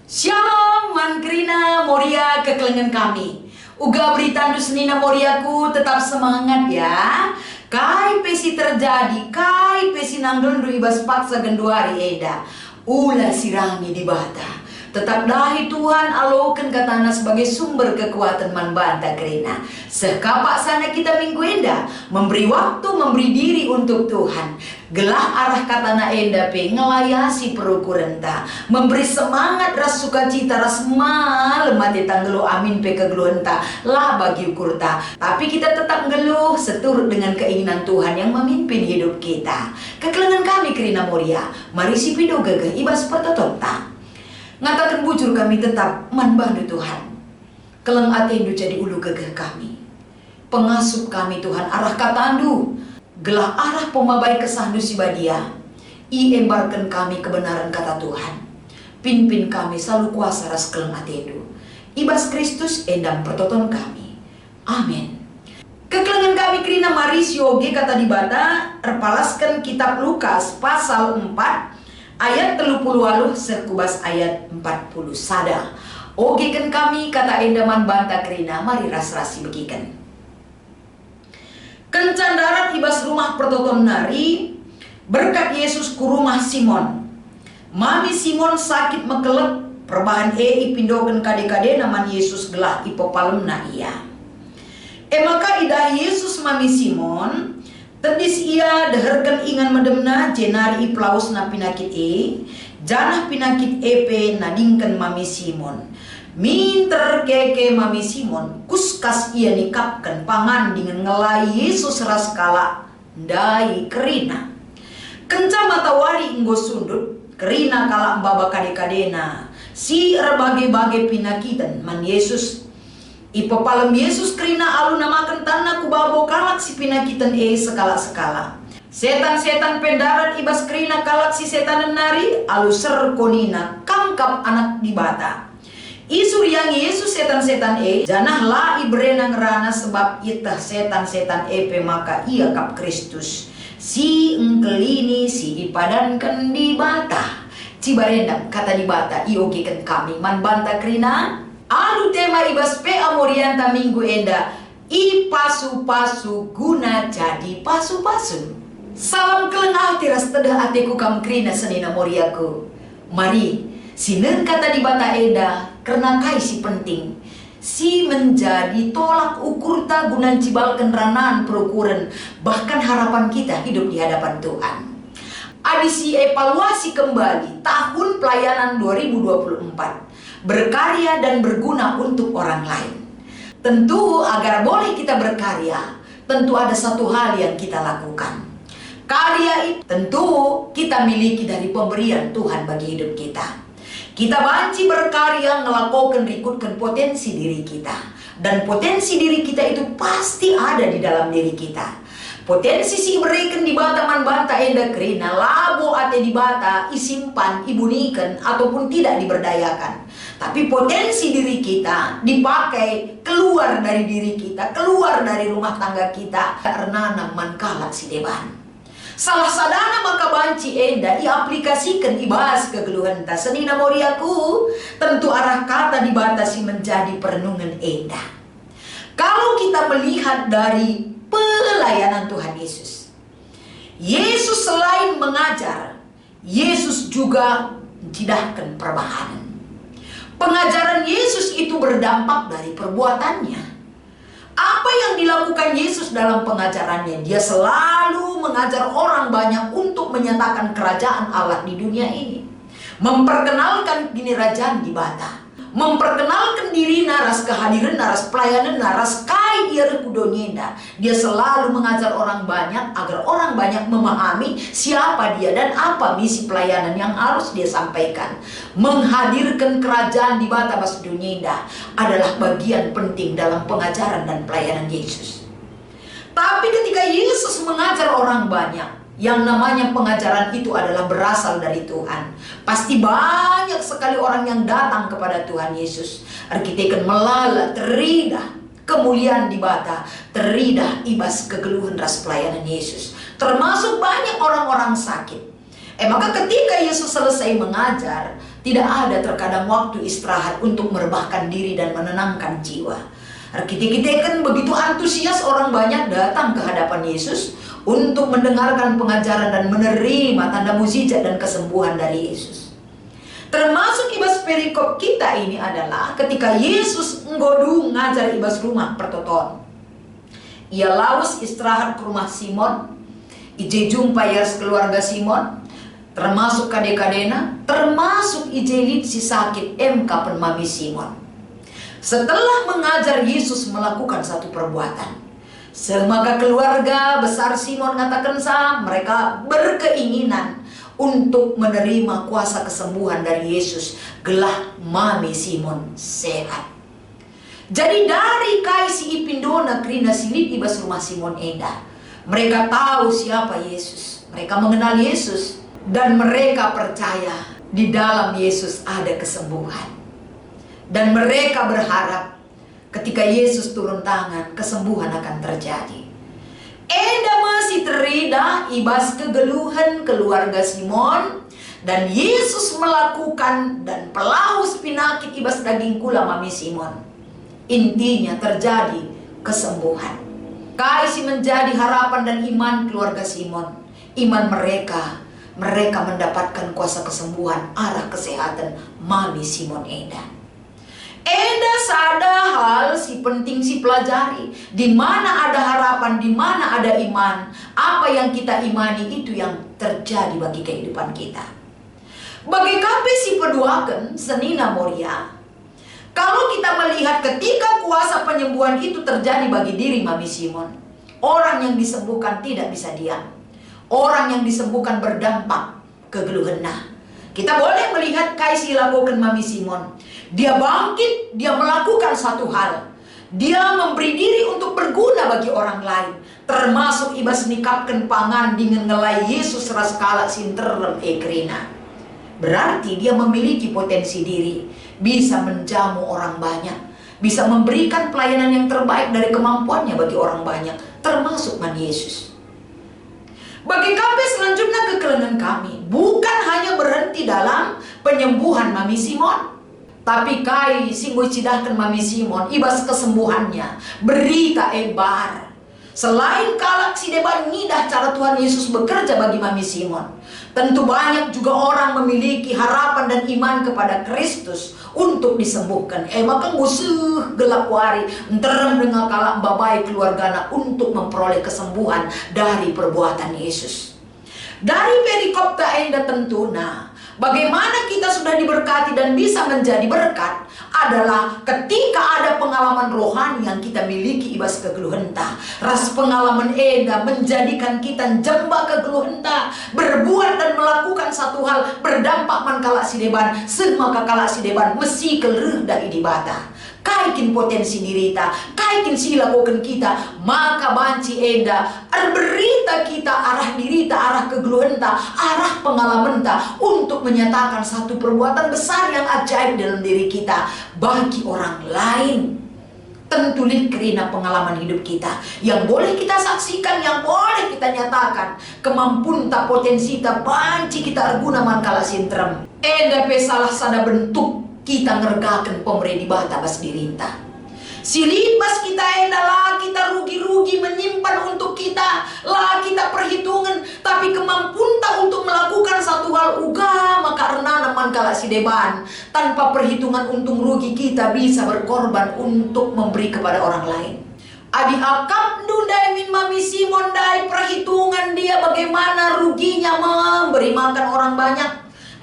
Shalom, Mankrina Moria kekelengan kami. Uga berita Senina Moriaku tetap semangat ya. Kai pesi terjadi, kai pesi nanggelundu ibas paksa genduari eda. Ula sirangi di bata. Tetap dahi Tuhan alokan katana sebagai sumber kekuatan manbanta kerina. Sekapak sana kita minggu enda memberi waktu, memberi diri untuk Tuhan. Gelah arah katana enda pe ngelayasi perukuran ta. Memberi semangat ras sukacita ras malem mati tanggelu amin pe kegeluhan ta. Lah bagi ukur ta. Tapi kita tetap ngeluh seturut dengan keinginan Tuhan yang memimpin hidup kita. Kekelengan kami kerina Moria. Mari si pido gagah ibas pertoton ta. Ngatakan bujur kami tetap manbandu Tuhan. Keleng atendu jadi ulu gegah kami. Pengasup kami Tuhan arah katandu. Gelah arah pemabai kesandu si badia. I embarkan kami kebenaran kata Tuhan. Pimpin kami selalu kuasa ras keleng atendu. Ibas Kristus endam pertoton kami. Amin. Kekelengan kami kerina marisio ge kata dibata. Erpalaskan kitab Lukas pasal 4. Ayat 30 sekubas ayat 40 sada. Ogekan kami kata endaman banta kerina mari ras-rasi begikan. Kencan darat ibas rumah pertoton nari berkat Yesus ku rumah Simon. Mami Simon sakit mekelep perbahan ipindoken kade-kade naman Yesus gelah ipopalem na iya. Maka idah Yesus mami Simon tedis ia deherkan ingan medemna jenari iplaus na pinakit janah pinakit pe nadingkan mami Simon. Minter keke mami Simon kuskas ia nikapkan pangan dengan ngelai Yesus ras kala ndai kerina. Kenca matawari inggo sundut kerina kala mbaba kade-kadena si erbage-bage pinakitan man Yesus. Ipopalem Yesus kerina alu namakan tanah kubabo kalak si pinakitan sekala-sekala. Setan-setan pendarat ibas kerina kalak si setan nari alu ser konina kangkap anak dibata. Isur yang Yesus setan-setan janah la ibrenang rana sebab itah setan-setan pe maka ia kap Kristus. Si engkelini si ipadankan dibata. Cibarendam kata dibata iogikan kami man banta kerina. Alu tema ibas pe amorianta minggu enda i pasu-pasu guna jadi pasu-pasu. Salam keleng hati ras tedah atiku kam krina senina moriaku. Mari sinen kata di bata enda karena kai si penting. Si menjadi tolak ukur ta gunan cibalkan ranan perukuran bahkan harapan kita hidup di hadapan Tuhan. Adisi evaluasi kembali tahun pelayanan 2024. Berkarya dan berguna untuk orang lain. Tentu agar boleh kita berkarya, tentu ada satu hal yang kita lakukan. Karya itu tentu kita miliki dari pemberian Tuhan bagi hidup kita. Kita banci berkarya ngelakukan rekutkan potensi diri kita. Dan potensi diri kita itu pasti ada di dalam diri kita. Potensi si berikan di bata man banta enda kerina labo ate di bata isimpan ibunikan ataupun tidak diberdayakan. Tapi potensi diri kita dipakai keluar dari diri kita, keluar dari rumah tangga kita karena man kalak si deban. Salah sadana maka banci enda iaplikasikan ibas kegeluhan ta senina moriaku tentu arah kata di bata si menjadi perenungan enda. Kalau kita melihat dari pelayanan Tuhan Yesus. Yesus selain mengajar, Yesus juga mencidahkan perbahanan. Pengajaran Yesus itu berdampak dari perbuatannya. Apa yang dilakukan Yesus dalam pengajarannya? Dia selalu mengajar orang banyak untuk menyatakan kerajaan Allah di dunia ini. Memperkenalkan gini kerajaan di bata. Memperkenalkan diri naras kehadiran naras pelayanan naras kai dia rekudonyenda. Dia selalu mengajar orang banyak agar orang banyak memahami siapa dia dan apa misi pelayanan yang harus dia sampaikan. Menghadirkan kerajaan di bata bas dunyenda adalah bagian penting dalam pengajaran dan pelayanan Yesus. Tapi ketika Yesus mengajar orang banyak, yang namanya pengajaran itu adalah berasal dari Tuhan. Pasti banyak sekali orang yang datang kepada Tuhan Yesus. Arkiteken melala, teridah kemuliaan di bata, teridah ibas kegeluhan ras pelayanan Yesus. Termasuk banyak orang-orang sakit. Maka ketika Yesus selesai mengajar, Tidak ada terkadang waktu istirahat untuk merebahkan diri dan menenangkan jiwa. Kita kan begitu antusias, orang banyak datang ke hadapan Yesus untuk mendengarkan pengajaran dan menerima tanda mukjizat dan kesembuhan dari Yesus. Termasuk ibas perikop kita ini adalah ketika Yesus nggodu ngajar ibas rumah pertoton. Ia laus istirahat ke rumah Simon, ije jumpa ya keluarga Simon, termasuk kadek-kadena, termasuk ije lid si sakit kapan mami Simon. Setelah mengajar, Yesus melakukan satu perbuatan. Semaka keluarga besar Simon ngatakan mereka berkeinginan untuk menerima kuasa kesembuhan dari Yesus. Gelah mami Simon sehat. Jadi dari kaisi ipindona krina silip ibas rumah Simon enda. Mereka tahu siapa Yesus. Mereka mengenal Yesus. Dan mereka percaya di dalam Yesus ada kesembuhan. Dan mereka berharap ketika Yesus turun tangan, kesembuhan akan terjadi. Enda masih terida ibas kegeluhan keluarga Simon. Dan Yesus melakukan dan pelahus penyakit ibas daging kula mami Simon. Intinya terjadi kesembuhan. Kaisi menjadi harapan dan iman keluarga Simon. Iman mereka mendapatkan kuasa kesembuhan, arah kesehatan mami Simon enda. Enda sada hal si penting si pelajari. Di mana ada harapan, di mana ada iman, apa yang kita imani itu yang terjadi bagi kehidupan kita. Bagi kape si peduaken senina Moria, kalau kita melihat ketika kuasa penyembuhan itu terjadi bagi diri mami Simon, orang yang disembuhkan tidak bisa diam. Orang yang disembuhkan berdampak kegeluhena. Kita boleh melihat kaisi lakukan mami Simon. Dia bangkit, dia melakukan satu hal. Dia memberi diri untuk berguna bagi orang lain. Termasuk ibas nikapkan pangan dengan ngelai Yesus raskala sinterlem ekrina. Berarti dia memiliki potensi diri. Bisa menjamu orang banyak. Bisa memberikan pelayanan yang terbaik dari kemampuannya bagi orang banyak. Termasuk man Yesus. Bagi kami selanjutnya kekelengan kami bukan hanya berhenti dalam penyembuhan mami Simon, tapi kai singgoy cidahkan mami Simon ibas kesembuhannya berita ebar. Selain kalak si deban ngidah cara Tuhan Yesus bekerja bagi mami Simon, tentu banyak juga orang memiliki harapan dan iman kepada Kristus untuk disembuhkan. Maka musuh gelap wari enterem dengan kalak babai keluargana untuk memperoleh kesembuhan dari perbuatan Yesus. Dari perikop ta enda tentuna bagaimana kita sudah diberkati dan bisa menjadi berkat adalah ketika ada pengalaman rohani yang kita miliki ibas kegeluhenta. Ras pengalaman enda menjadikan kita jemba kegeluhenta, berbuat dan melakukan satu hal berdampak man kalak si deban, semaka kalak si deban mesti keluh dari dibata. Kaikin potensi dirita, kaikin sila koken kita, maka banci enda berita kita arah dirita, arah kegeluhenta, arah pengalaman ta untuk menyatakan satu perbuatan besar yang ajaib dalam diri kita bagi orang lain. Tentu kerina pengalaman hidup kita yang boleh kita saksikan, yang boleh kita nyatakan kemampuan ta potensi ta banci kita arguna mangkala sintrem. Enda pe salah sada bentuk kita ngergakan pemerintah di bata bas dirinta. Silibas kita endalah kita rugi-rugi menyimpan untuk kita lah kita perhitungan, tapi kemampuan tak untuk melakukan satu hal uga karena naman kala si deban tanpa perhitungan untung rugi kita bisa berkorban untuk memberi kepada orang lain. Adi akap nunda min mami Simon dari perhitungan dia bagaimana ruginya memberi makan orang banyak.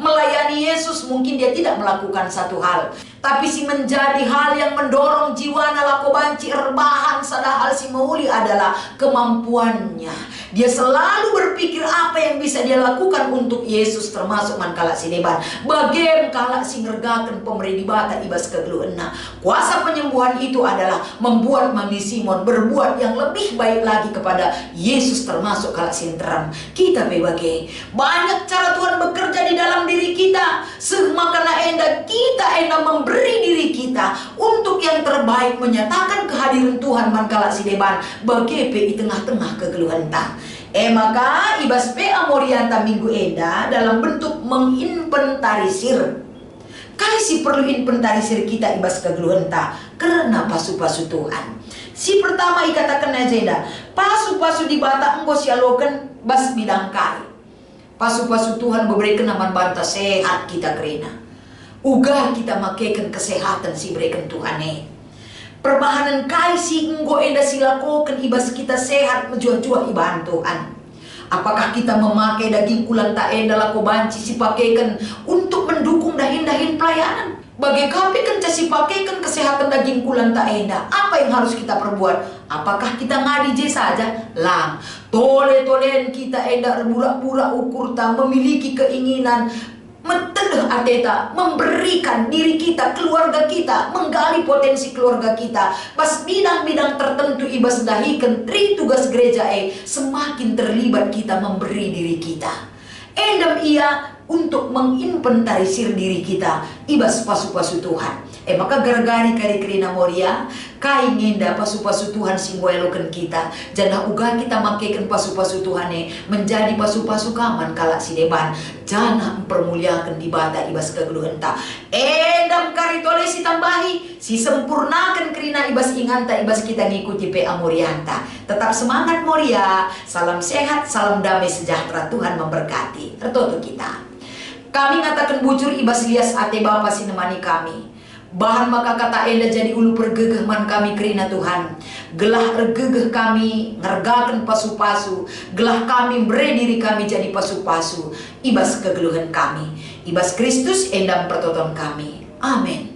Melayani Yesus mungkin dia tidak melakukan satu hal, tapi si menjadi hal yang mendorong jiwa nalako banci erbahan sada hal si mauli adalah kemampuannya. Dia selalu berpikir apa yang bisa dia lakukan untuk Yesus, termasuk mankala si deban. Bagaimana kala si ngergakan pemerintah bata ibas kegeluena. Kuasa penyembuhan itu adalah membuat mami Simon berbuat yang lebih baik lagi kepada Yesus, termasuk kala sinteram. Kita bebagai banyak cara Tuhan bekerja di dalam diri kita. Semakana kita memberi diri kita untuk yang terbaik, menyatakan kehadiran Tuhan mankala si deban bagi di tengah-tengah kegeluhan ta. Maka ibas pe amorianta minggu enda dalam bentuk menginventarisir Kasih perlu inventarisir kita ibas kegeluhan ta karena pasu-pasu Tuhan. Si pertama ikatakan aja pasu-pasu di bata enggo sialokan bas bidang kai. Pasu-pasu Tuhan memberikan aman banta sehat kita kerena. Uga kita makaikan kesehatan si berikan Tuhan perbahanan kai si enggo enda silakokan ibas kita sehat menjua-jua ibahan Tuhan. Apakah kita memakai daging ulang tak enda lako banci si pakaikan untuk mendukung dahin-dahin pelayanan? Bagi kami kan si pakaikan kesehatan daging ulang tak enda. Apa yang harus kita perbuat? Apakah kita ngadi je saja? Lang, tole-tolen kita enda burak-burak ukur ta memiliki keinginan metedeh ateta, memberikan diri kita, keluarga kita, menggali potensi keluarga kita. Pas bidang-bidang tertentu ibas dahikan tri tugas gereja semakin terlibat kita memberi diri kita. Endam ia untuk menginventarisir diri kita ibas pasu-pasu Tuhan. Maka gara-gari kali kerina moria kai ngenda pasu-pasu Tuhan singgoelokan kita. Jangan uga kita makaikan pasu-pasu Tuhan menjadi pasu-pasu kaman kalak si deban. Jangan permuliakan di bata ibas kegeluhan ta. Edam karitole si tambahi si sempurnakan kerina ibas inganta ibas kita ngikuti PA Morianta. Tetap semangat Moria. Salam sehat, salam damai sejahtera, Tuhan memberkati. Tertutup kita. Kami ngatakan bujur ibas lias ate Bapa sinemani kami. Bahan maka kata enda jadi ulu pergegeh man kami kerina Tuhan. Gelah regegeh kami ngergakan pasu-pasu. Gelah kami beri diri kami jadi pasu-pasu. Ibas kegeluhan kami. Ibas Kristus endam pertoton kami. Amin.